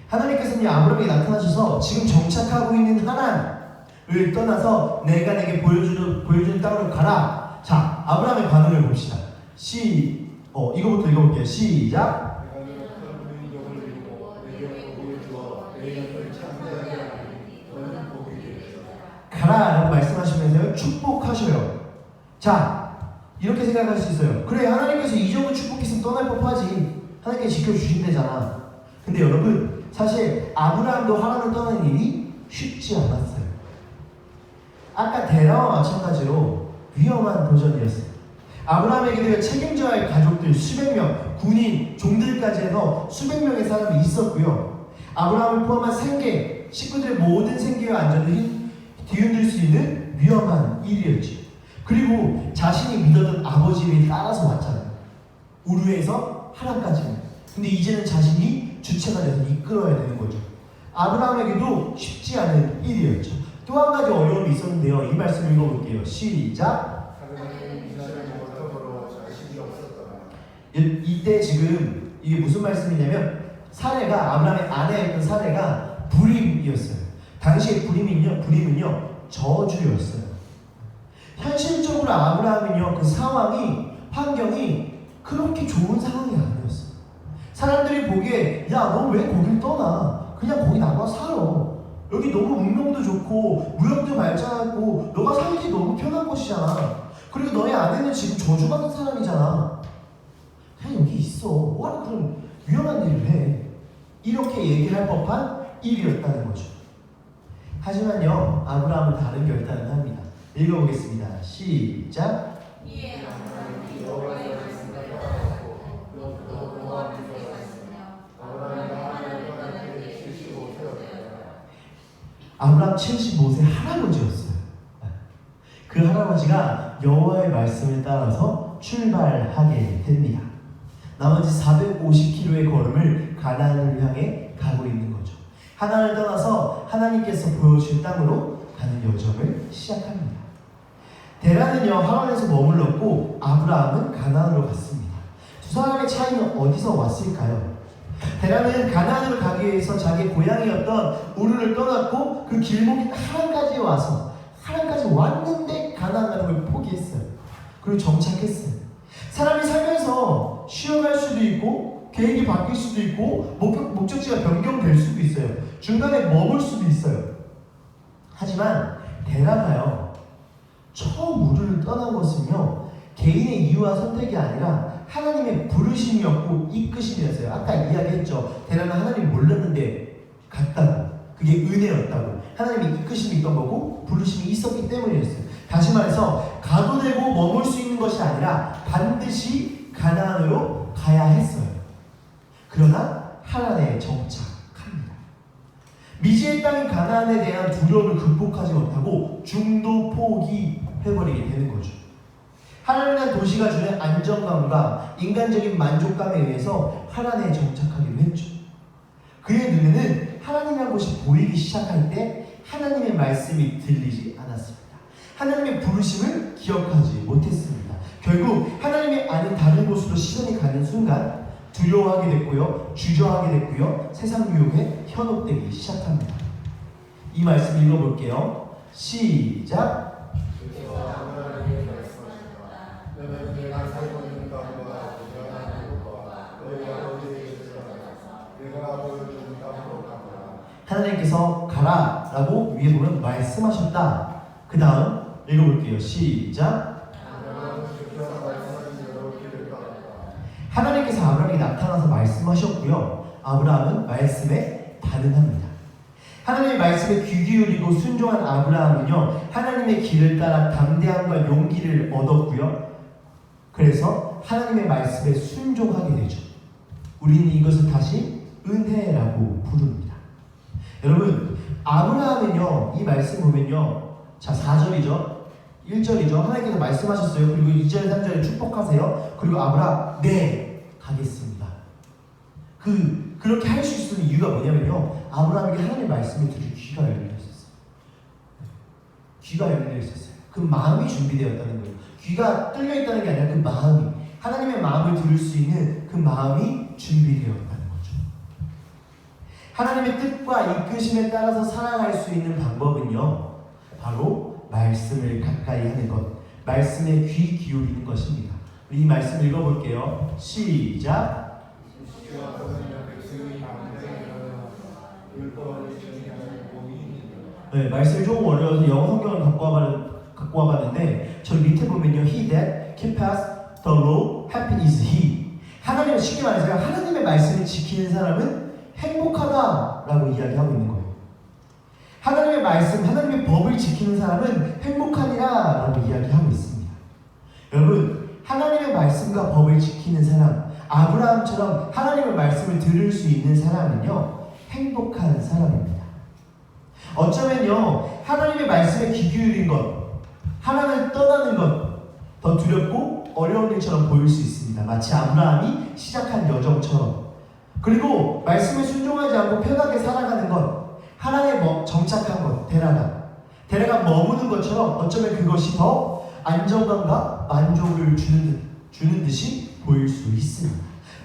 하나님께서는 아브라함에게 나타나셔서 지금 정착하고 있는 하란을 떠나서 내가 내게 보여주는 땅으로 가라. 자, 아브라함의 반응을 봅시다. 이거부터 읽어볼게요. 시작. 가라라고 말씀하시면서 축복하셔요. 자, 이렇게 생각할 수 있어요. 그래, 하나님께서 이 정도 축복했으면 떠날 법하지. 하나님께서 지켜주신대잖아. 근데 여러분, 사실 아브라함도 하란을 떠나는 일이 쉽지 않았어요. 아까 데라와 마찬가지로 위험한 도전이었어요. 아브라함에게도 책임져야 할 가족들 수백 명, 군인, 종들까지 해서 수백 명의 사람이 있었고요. 아브라함을 포함한 생계, 식구들의 모든 생계와 안전을 뒤흔들 수 있는 위험한 일이었죠. 그리고 자신이 믿었던 아버지를 따라서 왔잖아요. 우르에서 하란까지는. 근데 이제는 자신이 주체가 돼서 이끌어야 되는 거죠. 아브라함에게도 쉽지 않은 일이었죠. 또 한 가지 어려움이 있었는데요. 이 말씀 읽어볼게요. 시작. 이때 지금 이게 무슨 말씀이냐면 사례가 아브라함의 아내였던 사례가 불임이었어요. 당시의 불임은요 저주였어요. 현실적으로 아브라함은요 그 상황이 환경이 그렇게 좋은 상황이 아니었어요. 사람들이 보기에 야 너 왜 거길 떠나? 그냥 거기 나가 살아. 여기 너무 운명도 좋고 무역도 발전하고 너가 살기 너무 편한 곳이잖아. 그리고 너의 아내는 지금 저주받은 사람이잖아. 그냥 여기 있어. 뭐하러 그런 위험한 일을 해. 이렇게 얘기할 법한 일이었다는 거죠. 하지만요 아브라함은 다른 결단을 합니다. 읽어보겠습니다. 시작. 아브라함 75세 할아버지였어요. 그 할아버지가 여호와의 말씀을 따라서 출발하게 됩니다. 나머지 450km의 걸음을 가나안을 향해 가고 있는 거죠. 하나님을 떠나서 하나님께서 보여주신 땅으로 가는 여정을 시작합니다. 데라는요 하란에서 머물렀고 아브라함은 가나안으로 갔습니다. 두 사람의 차이는 어디서 왔을까요? 데라는 가나안으로 가기 위해서 자기 고향이었던 우르를 떠났고 그 길목인 하란까지 와서 하란까지 왔는데 가나안 가는 걸 포기했어요. 그리고 정착했어요. 사람이 살면서 쉬어갈 수도 있고 계획이 바뀔 수도 있고 목적지가 변경될 수도 있어요. 중간에 머물 수도 있어요. 하지만 데라가요 처음 우르를 떠난 것은요 개인의 이유와 선택이 아니라 하나님의 부르심이었고 이끄심이었어요. 아까 이야기했죠. 데라는 하나님 몰랐는데 갔다고. 그게 은혜였다고. 하나님의 이끄심이 있던 거고 부르심이 있었기 때문이었어요. 다시 말해서 가도 되고 머물 수 있는 것이 아니라 반드시 가나안으로 가야 했어요. 그러나 하란에 정착합니다. 미지의 땅인 가나안에 대한 두려움을 극복하지 못하고 중도 포기해버리게 되는 거죠. 하란이라는 도시가 주는 안정감과 인간적인 만족감에 의해서 하란에 정착하기로 했죠. 그의 눈에는 하란이라는 곳이 보이기 시작할 때 하나님의 말씀이 들리지 않았습니다. 하나님의 부르심을 기억하지 못했습니다. 결국 하나님이 아닌 다른 곳으로 시선이 가는 순간 두려워하게 됐고요, 주저하게 됐고요, 세상 유혹에 현혹되기 시작합니다. 이 말씀 읽어볼게요. 시작. 하나님께서 가라라고 위에 보면 말씀하셨다. 그 다음 읽어볼게요. 시작. 하나님께서 아브라함에게 나타나서 말씀하셨고요. 아브라함은 말씀에 반응합니다. 하나님의 말씀에 귀 기울이고 순종한 아브라함은요, 하나님의 길을 따라 담대함과 용기를 얻었고요. 그래서 하나님의 말씀에 순종하게 되죠. 우리는 이것을 다시 은혜라고 부릅니다. 여러분, 아브라함은요, 이 말씀 보면요, 자 4절이죠, 1절이죠. 하나님께서 말씀하셨어요. 그리고 2절, 3절에 축복하세요. 그리고 아브라함, 네, 가겠습니다. 그렇게 할 수 있는 이유가 뭐냐면요, 아브라함에게 하나님의 말씀을 들을 귀가 열려 있었어요. 귀가 열려 있었어요. 그 마음이 준비되었다는 거예요. 귀가 뚫려 있다는 게 아니라 그 마음이, 하나님의 마음을 들을 수 있는 그 마음이 준비되었다는 거죠. 하나님의 뜻과 이끄심에 따라서 살아갈 수 있는 방법은요, 바로 말씀을 가까이 하는 것, 말씀에 귀 기울이는 것입니다. 이 말씀 읽어볼게요. 시작. 네, 말씀이 조금 어려워서 영어 성경을 갖고 와봤는데, 저 밑에 보면요, He that keepeth the law, happy is he. 하나님은, 쉽게 말해서 하나님의 말씀을 지키는 사람은 행복하다라고 이야기하고 있는 거예요. 하나님의 말씀, 하나님의 법을 지키는 사람은 행복하니라라고 이야기하고 있습니다. 여러분, 하나님의 말씀과 법을 지키는 사람, 아브라함처럼 하나님의 말씀을 들을 수 있는 사람은요, 행복한 사람입니다. 어쩌면요, 하나님의 말씀에 귀 기울인 것, 하나님을 떠나는 것, 더 두렵고 어려운 일처럼 보일 수 있습니다. 마치 아브라함이 시작한 여정처럼. 그리고 말씀에 순종하지 않고 편하게 살아가는 것, 하나님에 정착한 것, 데라가 머무는 것처럼 어쩌면 그것이 더 안정감과 만족을 주는 듯이 보일 수 있습니다.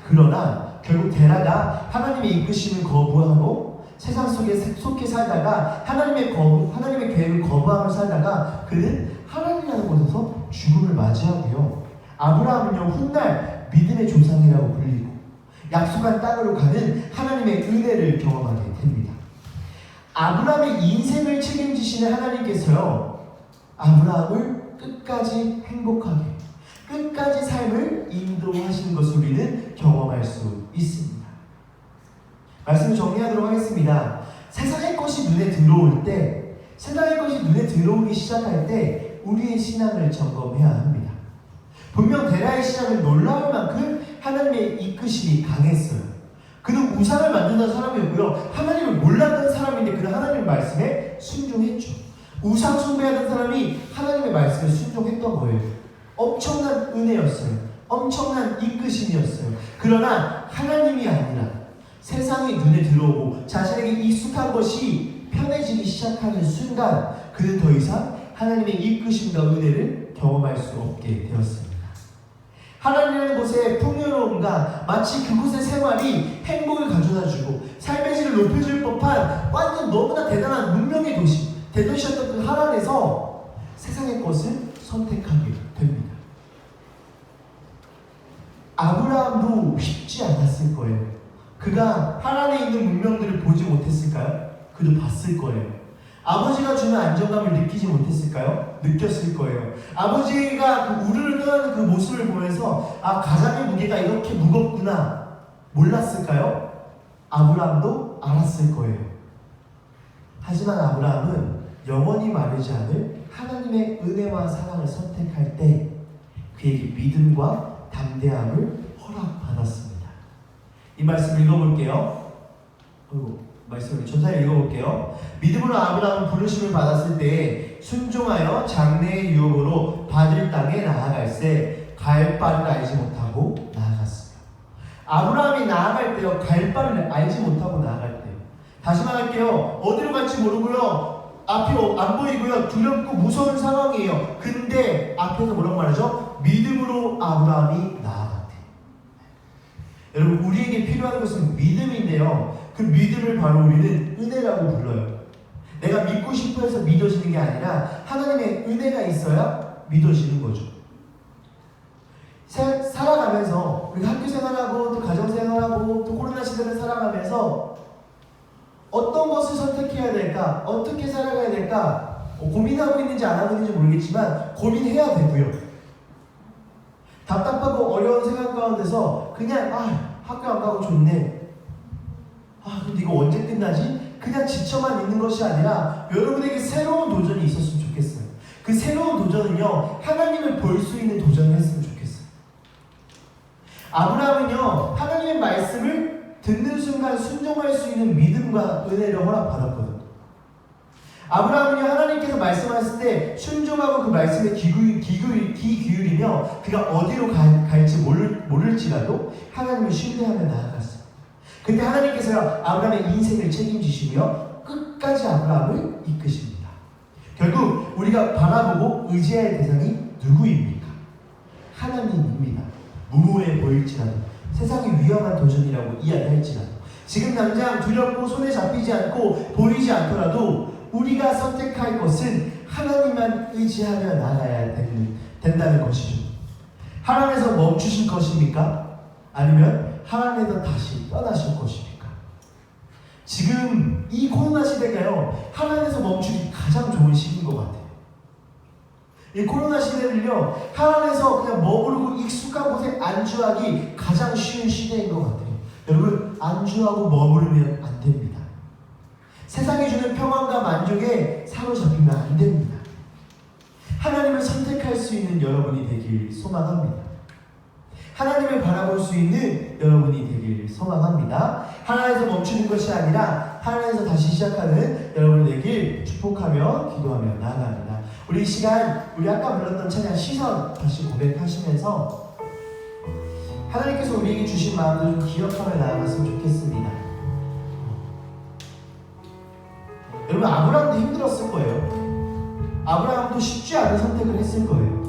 그러나 결국 데라가 하나님의 이끄심을 거부하고 세상 속에 속해 살다가 하나님의 계획을 거부하며 살다가 그는 하나님이라는 곳에서 죽음을 맞이하고요. 아브라함은요, 훗날 믿음의 조상이라고 불리고 약속한 땅으로 가는 하나님의 은혜를 경험하게 됩니다. 아브라함의 인생을 책임지시는 하나님께서요, 아브라함을 끝까지 행복하게, 끝까지 삶을 인도하시는 것을 우리는 경험할 수 있습니다. 말씀을 정리하도록 하겠습니다. 세상의 것이 눈에 들어올 때, 세상의 것이 눈에 들어오기 시작할 때 우리의 신앙을 점검해야 합니다. 분명 데라의 신앙은 놀라울 만큼 하나님의 이끄심이 강했어요. 그는 우상을 만드는 사람이었고요, 하나님을 몰랐던 사람인데 그는 하나님의 말씀에 순종했죠. 우상 숭배하던 사람이 하나님의 말씀에 순종했던 거예요. 엄청난 은혜였어요. 엄청난 이끄심이었어요. 그러나 하나님이 아니라 세상이 눈에 들어오고 자신에게 익숙한 것이 편해지기 시작하는 순간 그는 더 이상 하나님의 이끄심과 은혜를 경험할 수 없게 되었습니다. 하나님이라는 곳의 풍요로움과 마치 그곳의 생활이 행복을 가져다주고 삶의 질을 높여줄 법한 완전 너무나 대단한 문명의 도시, 대도시였던 그 하란에서 세상의 것을 선택하게 됩니다. 아브라함도 쉽지 않았을 거예요. 그가 하란에 있는 문명들을 보지 못했을까요? 그도 봤을 거예요. 아버지가 주는 안정감을 느끼지 못했을까요? 느꼈을 거예요. 아버지가 그 우르르 떠나는 그 모습을 보면서 가장의 무게가 이렇게 무겁구나 몰랐을까요? 아브라함도 알았을 거예요. 하지만 아브라함은 영원히 마르지 않을 하나님의 은혜와 사랑을 선택할 때 그에게 믿음과 담대함을 허락받았습니다. 이 말씀 읽어볼게요. 말씀을 전사에 읽어볼게요. 믿음으로 아브라함은 부르심을 받았을 때 순종하여 장래의 유업으로 받을 땅에 나아갈새 갈 바를 알지 못하고 나아갔습니다. 아브라함이 나아갈 때요, 갈 바를 알지 못하고 나아갈 때요. 다시 말할게요. 어디로 갈지 모르고요, 앞이 안 보이고요, 두렵고 무서운 상황이에요. 근데 앞에서 뭐라고 말하죠? 믿음으로 아브라함이 나아갔대. 여러분, 우리에게 필요한 것은 믿음인데요, 그 믿음을 바로 우리는 은혜라고 불러요. 내가 믿고 싶어 해서 믿어지는 게 아니라 하나님의 은혜가 있어야 믿어지는 거죠. 살아가면서 우리가 학교 생활하고 또 가정 생활하고 또 코로나 시대를 살아가면서 어떤 것을 선택해야 될까, 어떻게 살아가야 될까 고민하고 있는지 안 하고 있는지 모르겠지만 고민해야 되고요. 답답하고 어려운 생각 가운데서 그냥 학교 안 가고 좋네, 근데 이거 언제 끝나지? 그냥 지쳐만 있는 것이 아니라 여러분에게 새로운 도전이 있었으면 좋겠어요. 그 새로운 도전은요, 하나님을 볼 수 있는 도전을 했으면 좋겠어요. 아브라함은요, 하나님의 말씀을 듣는 순간 순종할 수 있는 믿음과 은혜를 허락받았거든요. 아브라함은요, 하나님께서 말씀하실 때 순종하고 그 말씀에 귀 기울이며 그가 어디로 갈지 모를지라도 하나님을 신뢰하며 나아갔어요. 근데 하나님께서 아브라함의 인생을 책임지시며 끝까지 아브라함을 이끄십니다. 결국 우리가 바라보고 의지할 대상이 누구입니까? 하나님입니다. 무모해 보일지라도, 세상이 위험한 도전이라고 이야기할지라도, 지금 당장 두렵고 손에 잡히지 않고 보이지 않더라도 우리가 선택할 것은 하나님만 의지하며 나아가야 된다는 것이죠. 하나님에서 멈추실 것입니까? 아니면 하나님에서 다시 떠나실 것입니까? 지금 이 코로나 시대가요, 하나님에서 멈추기 가장 좋은 시기인 것 같아요. 이 코로나 시대를요, 하나님에서 그냥 머무르고 익숙한 곳에 안주하기 가장 쉬운 시대인 것 같아요. 여러분, 안주하고 머무르면 안 됩니다. 세상이 주는 평안과 만족에 사로잡히면 안 됩니다. 하나님을 선택할 수 있는 여러분이 되길 소망합니다. 하나님을 바라볼 수 있는 여러분이 되길 소망합니다. 하나님에서 멈추는 것이 아니라 하나님에서 다시 시작하는 여러분이 되길 축복하며 기도하며 나아갑니다. 우리 이 시간, 우리 아까 불렀던 찬양 시선 다시 고백하시면서 하나님께서 우리에게 주신 마음을 좀 기억하며 나아갔으면 좋겠습니다. 여러분, 아브라함도 힘들었을 거예요. 아브라함도 쉽지 않은 선택을 했을 거예요.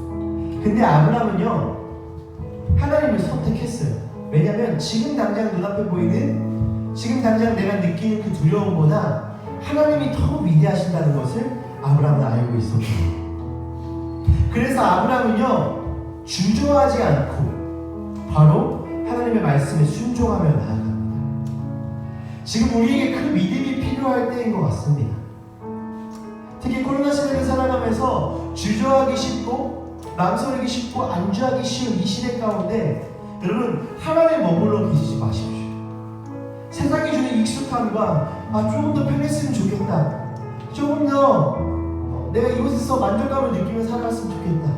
근데 아브라함은요, 하나님을 선택했어요. 왜냐하면 지금 당장 눈앞에 보이는, 지금 당장 내가 느끼는 그 두려움보다 하나님이 더 위대하신다는 것을 아브라함은 알고 있었거든요. 그래서 아브라함은요, 주저하지 않고 바로 하나님의 말씀에 순종하며 나아갑니다. 지금 우리에게 그 믿음이 필요할 때인 것 같습니다. 특히 코로나 시대를 살아가면서 주저하기 쉽고 망설이기 쉽고 안주하기 쉬운 이 시대 가운데 여러분, 하나님에 머물러 계시지 마십시오. 세상이 주는 익숙함과 조금 더 편했으면 좋겠다, 조금 더 내가 이곳에서 만족감을 느끼며 살았으면 좋겠다,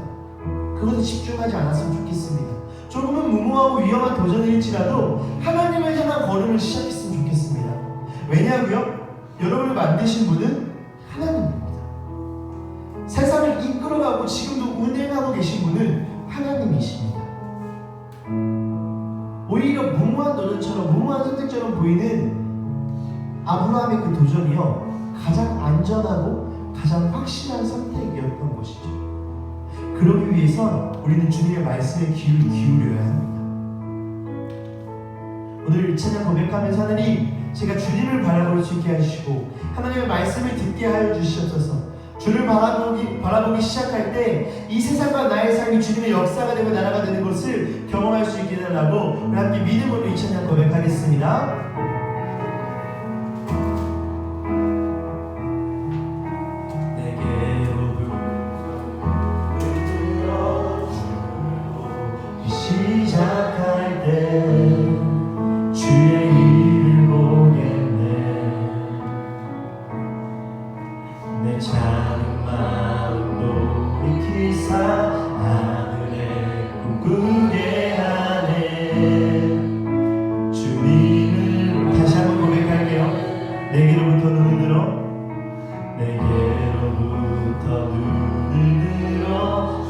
그것에 집중하지 않았으면 좋겠습니다. 조금은 무모하고 위험한 도전일지라도 하나님을 향한 걸음을 시작했으면 좋겠습니다. 왜냐하고요, 여러분을 만드신 분은 하나님입니다. 세상을 이끌어가고 지금도 운행하고 계신 분은 하나님이십니다. 오히려 무모한 도전처럼, 무모한 선택처럼 보이는 아브라함의 그 도전이요, 가장 안전하고 가장 확실한 선택이었던 것이죠. 그러기 위해선 우리는 주님의 말씀에 귀를 기울여야 합니다. 오늘 찬양 고백하면서 하나님, 제가 주님을 바라볼 수 있게 하시고 하나님의 말씀을 듣게 하여 주시옵소서. 주를 바라보기 시작할 때 이 세상과 나의 삶이 주님의 역사가 되고 나라가 되는 것을 경험할 수 있게 해달라고 우리 함께 믿음으로 이 찬양 고백하겠습니다. 시작할 때 주의 일을 보겠네. 내 작은 마음도 익히사 하늘에 꿈꾸게 하네. 주님을 다시 한번 고백할게요. 내게로부터 눈을 들어, 내게로부터 눈을 들어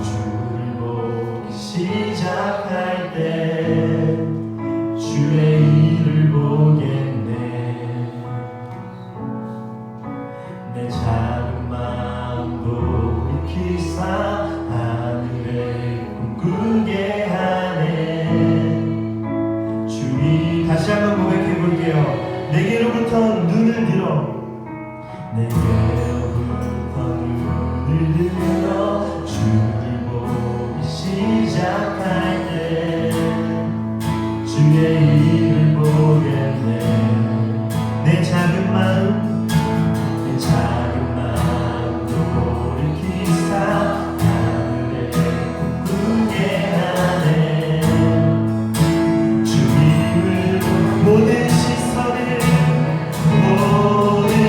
주를 보기 시작할 때 주의 일을 보겠네. 내 작은 마음도 익히사 하늘에 꿈꾸게 하네. 주님, 다시 한번 고백해 볼게요. 내게로부터 눈을 들어, 내게로부터 눈을 들어 주를 보기 시작할 때 주의 일을 보겠네. 내 작은 마음, 내 작은 마음도 돌이키사 하늘에 꿈꾸게 하네. 주님을 모든 시선을, 모든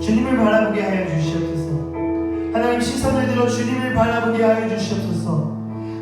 주님을 바라보게 하여 주시옵소서. 하나님 시선을 들어 주님을 바라보게 하여 주시옵소서.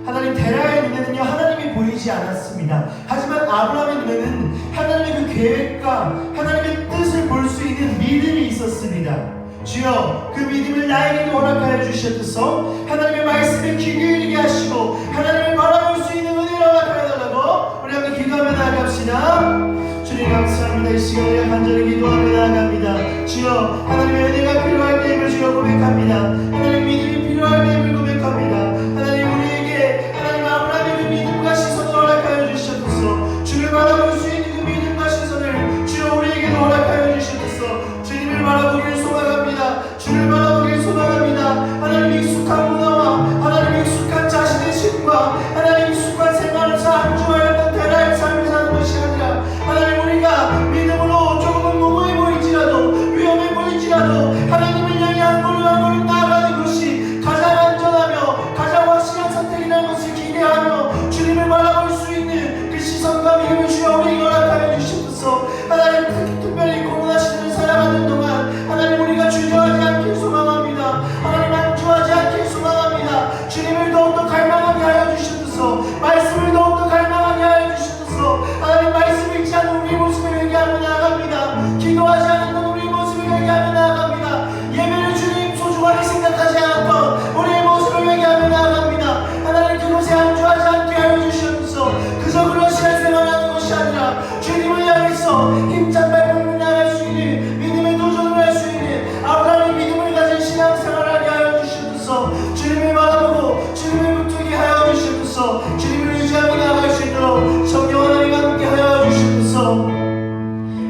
하나님 데라의 눈에는요 하나님이 보이지 않았습니다. 하지만 아브라함의 눈에는 하나님의 그 계획과 하나님의 뜻을 볼 수 있는 믿음이 있었습니다. 주여 그 믿음을 나에게도 허락하여 주시옵소서. 하나님의 말씀에 귀 기울이게 하시고 하나님을 바라볼 수 있는 은혜를 허락하여 달라고 우리 함께 기도하며 나아갑시다. 주님 감사합니다. 이 시간에 간절히 기도하며 나아갑니다. 주여 하나님의 은혜가 필요할 때임을 주여 고백합니다. 하나님 믿음이 필요할 때임을 고백합니다. 하나님 우리에게 하나님 아브라함의 그 믿음과 시선을 허락하여 주시옵소서. 주를 바라볼 수 있는 그 믿음과 시선을 주여 우리에게도 허락하여 주시옵소서. 주님을 바라보길 소망합니다. 주를 바라보길 소망합니다. 하나님 익숙한 문화와 하나님 익숙한 자신의 신과 하나님 익숙한 생활을 안주하였던 대라의 삶을 사는 것이 아니라 하나님 우리가 믿음으로 조금은 무모해 보일지라도 위험해 보일지라도 하나님을 향해 한 걸음 한 걸음 나아가는 것이 가장 안전하며 가장 확실한 선택이라는 것을 기대하며 주님을 바라볼 수 있는 그 시선과 믿음을 주여 우리에게 허락하여 주시옵소서. 하나님 특별히 코로나 시대를 살아가는 동안 하나님 우리가 주저하지 않길 소망합니다. 하나님 안주하지 않길 소망합니다. 주님을 더욱더 갈망하게 하여 주시옵소서. 말씀을 더욱더 갈망하게 하여 주시옵소서. 하나님 말씀을 읽지 않는 우리 모습을 회개하며 나아갑니다. 기도하지 않는 우리 모습을 회개하며 나아갑니다. 예배를 주님 소중하게 생각하지 않았던 우리의 모습을 회개하며 나아갑니다. 하나님 그곳에 안주하지 않게 하여 주시옵소서. 그저 그런 시간 생활하는 것이 아니라 주님을 향해서 힘찬 발걸음을 나아갈 수 있는 믿음의 도전을 할 수 있는 아브라함의 믿음을 가진 신앙생활을 하게 하여 주시옵소서. 주님을 바라보고 주님을 붙들게 하여 주시옵소서. 주님을 의지하며 나아갈 수 있도록 성령 하나님과 함께 하여 주시옵소서.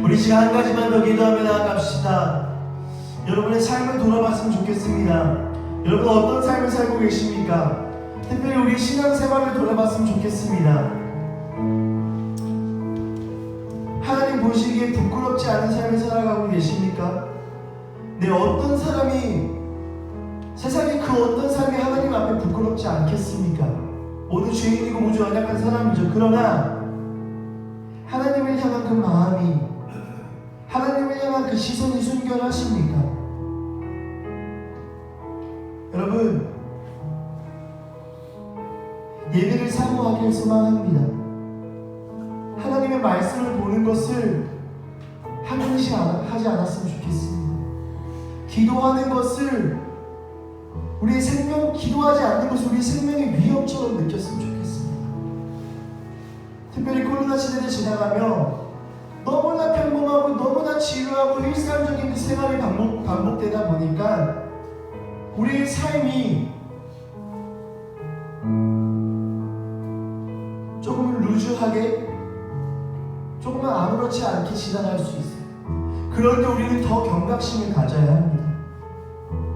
우리 시간 한 가지만 더 기도하며 나아갑시다. 여러분의 삶을 돌아봤으면 좋겠습니다. 여러분 어떤 삶을 살고 계십니까? 특별히 우리 신앙생활을 돌아봤으면 좋겠습니다. 하나님 보시기에 부끄럽지 않은 삶을 살아가고 계십니까? 내 어떤 사람이 세상에 그 어떤 삶이 하나님 앞에 부끄럽지 않겠습니까? 모두 죄인이고 모두 연약한 사람이죠. 그러나 하나님을 향한 그 마음이 하나님을 향한 그 시선이 순결하십니까? 여러분 예배를 사모하길 소망합니다. 하나님의 말씀을 보는 것을 한정시 하지 않았으면 좋겠습니다. 기도하는 것을 우리의 생명, 기도하지 않는 것을 우리의 생명의 위협처럼 느꼈으면 좋겠습니다. 특별히 코로나 시대를 지나가며 너무나 평범하고 너무나 지루하고 일상적인 그 생활이 반복되다 보니까 우리의 삶이 조금은 루즈하게 조금은 아무렇지 않게 지나갈 수 있어요. 그럴 때 우리는 더 경각심을 가져야 합니다.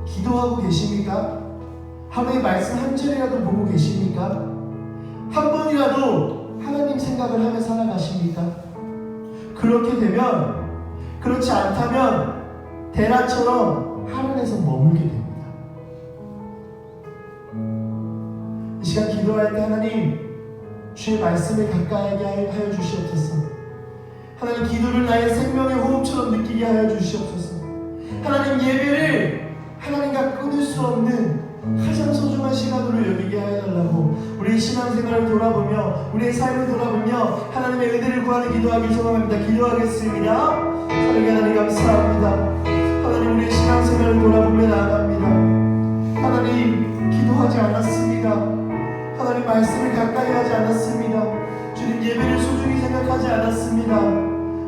기도하고 계십니까? 하루에 말씀 한 절이라도 보고 계십니까? 한 번이라도 하나님 생각을 하며 살아가십니까? 그렇게 되면, 그렇지 않다면 데라처럼 하늘에서 머물게 됩니다. 이 시간 기도할 때 하나님 주의 말씀을 가까이 하여 주시옵소서. 하나님 기도를 나의 생명의 호흡처럼 느끼게 하여 주시옵소서. 하나님 예배를 하나님과 끊을 수 없는 가장 소중한 시간으로 여기게 하여 달라고 우리의 신앙생활을 돌아보며 우리의 삶을 돌아보며 하나님의 은혜를 구하는 기도하길 소망합니다. 기도하겠습니다. 사랑의 하나님 감사합니다. 하나님 우리의 신앙생활을 돌아보며 나아갑니다. 하나님 기도하지 않았습니다. 하나님 말씀을 가까이 하지 않았습니다. 주님 예배를 소중히 생각하지 않았습니다.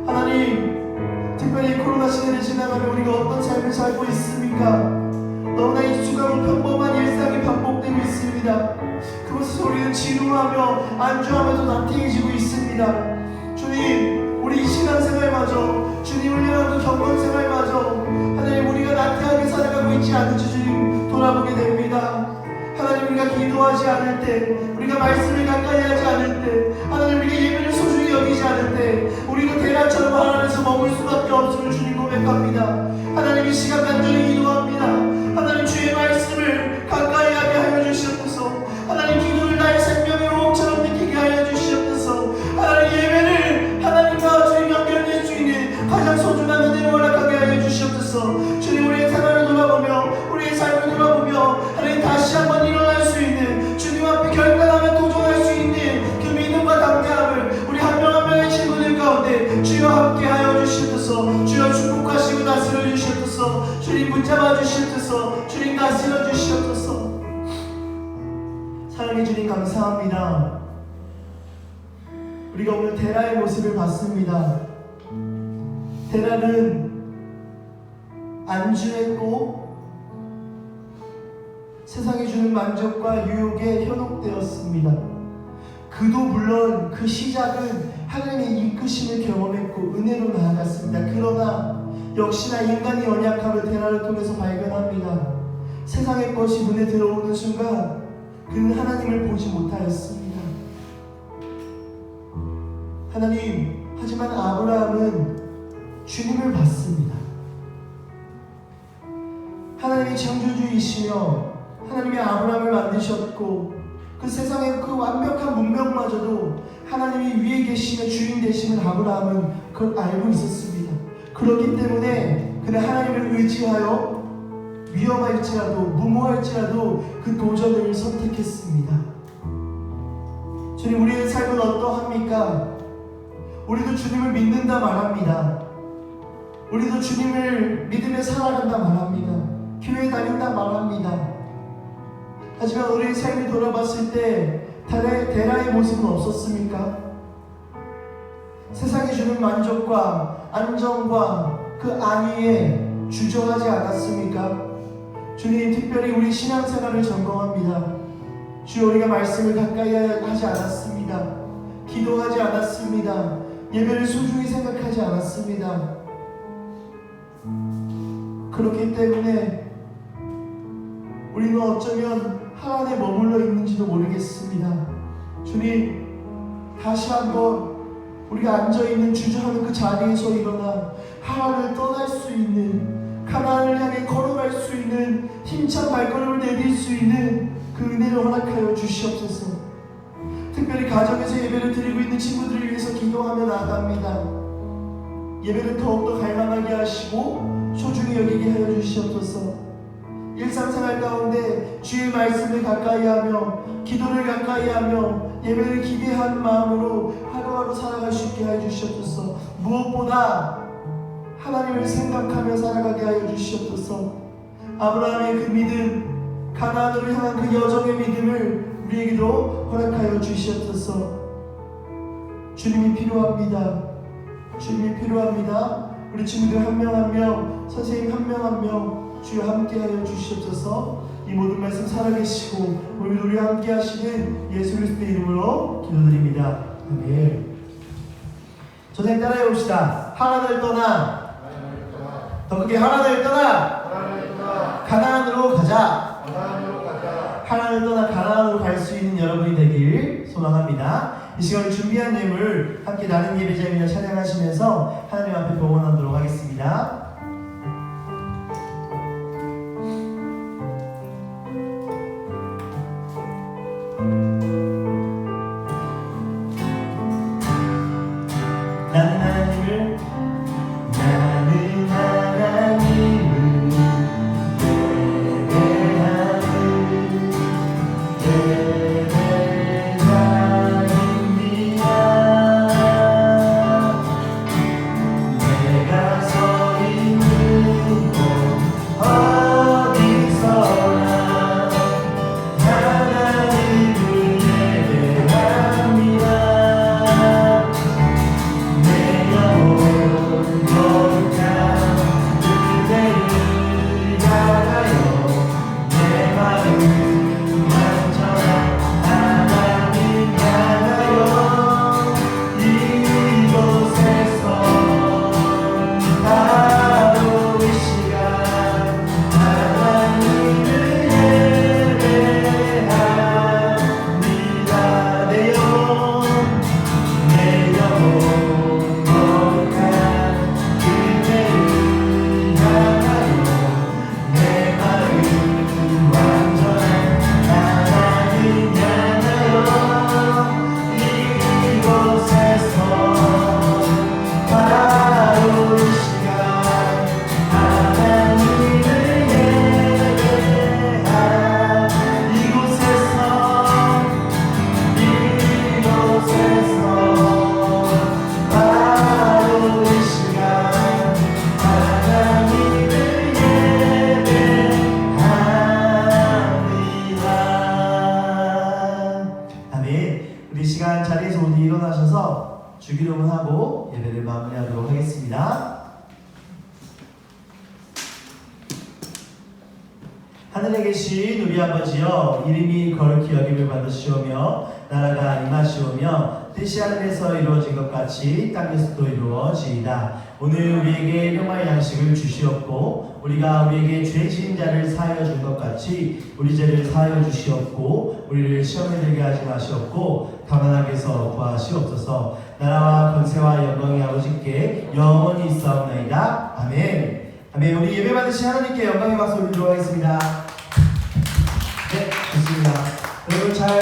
하나님 특별히 코로나 시대를 지나가며 우리가 어떤 삶을 살고 있습니까? 너무나 익숙하고 평범한 일상이 반복되고 있습니다. 그것에서 우리는 지루하며 안주하면서 나태해지고 있습니다. 주님 우리 신앙생활마저 주님을 향한 그 경건생활마저 하나님 우리가 나태하게 살아가고 있지 않은지 주님 돌아보게 됩니다. 하나님 우리가 기도하지 않을 때 우리가 말씀을 가까이 하지 않을 때 하나님 우리가 예배를 소중히 여기지 않을 때 우리가 대낮처럼 하나님에서 머물 수밖에 없음을 주님 고백합니다. 하나님 이 시간 간절히 기도합니다. 하나님 주의 말씀을 가까이 하게 하여 주시옵소서. 하나님 기도를 나의 생명의 호흡처럼 느끼게 하여 주시옵소서. 하나님 예배를 하나님과 주님 연결될 수 있는 가장 소중한 은혜를 허락하게 하여 주시옵소서. 주님 하나님 다시 한번 일어날 수 있는, 주님 앞에 결단하며 도전할 수 있는 그 믿음과 담대함을 우리 한 명 한 명의 친구들 가운데 주여 함께하여 주시옵소서. 주여 축복하시고 다스려 주시옵소서. 주님 붙잡아 주시옵소서. 주님 다스려 주시옵소서. 사랑해 주님 감사합니다. 우리가 오늘 데라의 모습을 봤습니다. 데라는 안주했고 세상이 주는 만족과 유혹에 현혹되었습니다. 그도 물론 그 시작은 하나님의 이끄심을 경험했고 은혜로 나아갔습니다. 그러나 역시나 인간의 연약함을 데라를 통해서 발견합니다. 세상의 것이 눈에 들어오는 순간 그는 하나님을 보지 못하였습니다. 하나님, 하지만 아브라함은 주님을 봤습니다. 하나님이 창조주이시며 하나님이 아브라함을 만드셨고 그 세상의 그 완벽한 문명마저도 하나님이 위에 계시며 주인 되시는 아브라함은 그걸 알고 있었습니다. 그렇기 때문에 그는 하나님을 의지하여 위험할지라도 무모할지라도 그 도전을 선택했습니다. 주님, 우리의 삶은 어떠합니까? 우리도 주님을 믿는다 말합니다. 우리도 주님을 믿으며 살아간다 말합니다. 교회 다닌다 말합니다. 하지만 우리의 삶을 돌아봤을 때 데라의 모습은 없었습니까? 세상이 주는 만족과 안정과 그 안위에 주저하지 않았습니까? 주님, 특별히 우리 신앙생활을 점검합니다. 주여, 우리가 말씀을 가까이 하지 않았습니다. 기도하지 않았습니다. 예배를 소중히 생각하지 않았습니다. 그렇기 때문에 우리는 어쩌면 하나님에 머물러 있는지도 모르겠습니다. 주님, 다시 한번 우리가 앉아있는 주저하는 그 자리에서 일어나 하나님을 떠날 수 있는, 가나안을 향해 걸어갈 수 있는 힘찬 발걸음을 내딜 수 있는 그 은혜를 허락하여 주시옵소서. 특별히 가정에서 예배를 드리고 있는 친구들을 위해서 기도하며 나아갑니다. 예배를 더욱더 갈망하게 하시고 소중히 여기게 하여 주시옵소서. 일상생활 가운데 주의 말씀을 가까이 하며 기도를 가까이 하며 예배를 기대하는 마음으로 하루하루 살아갈 수 있게 하여 주시옵소서. 무엇보다 하나님을 생각하며 살아가게 하여 주시옵소서. 아브라함의 그 믿음, 가나안으로 향한 그 여정의 믿음을 우리에게도 허락하여 주시옵소서. 주님이 필요합니다. 주님이 필요합니다. 우리 친구들 한 명 한 명, 선생님 한 명 한 명 주여 함께하여 주시옵소서. 이 모든 말씀 살아계시고 오늘 우리와 함께하시는 예수 그리스도의 이름으로 기도드립니다. 아멘. 선생님 따라해 봅시다. 하나님을 떠나, 더 크게 하나님을 떠나, 가나안으로 가자. 하나님을 떠나 가나안으로 갈 수 있는 여러분이 되길 소망합니다. 이 시간을 준비한 예물 함께 나는 예배자입니다 찬양하시면서 하나님 앞에 봉헌하도록 하겠습니다. 내가 서 하늘에 계신 우리 아버지여, 이름이 거룩히 여김을 받으시오며 나라가 임하시오며 뜻이 하늘에서 이루어진 것 같이 땅에서도 이루어지이다. 오늘 우리에게 일용할 양식을 주시옵고 우리가 우리에게 죄 지은 자를 사하여 준 것 같이 우리 죄를 사하여 주시옵고 우리를 시험에 들게 하지 마시옵고 다만 악에서 구하시옵소서. 나라와 권세와 영광이 아버지께 영원히 있사옵나이다. 아멘. 아멘. 우리 예배 받으신 하나님께 영광의 박수 올리도록 하겠습니다. 네, 좋습니다. 여러분 잘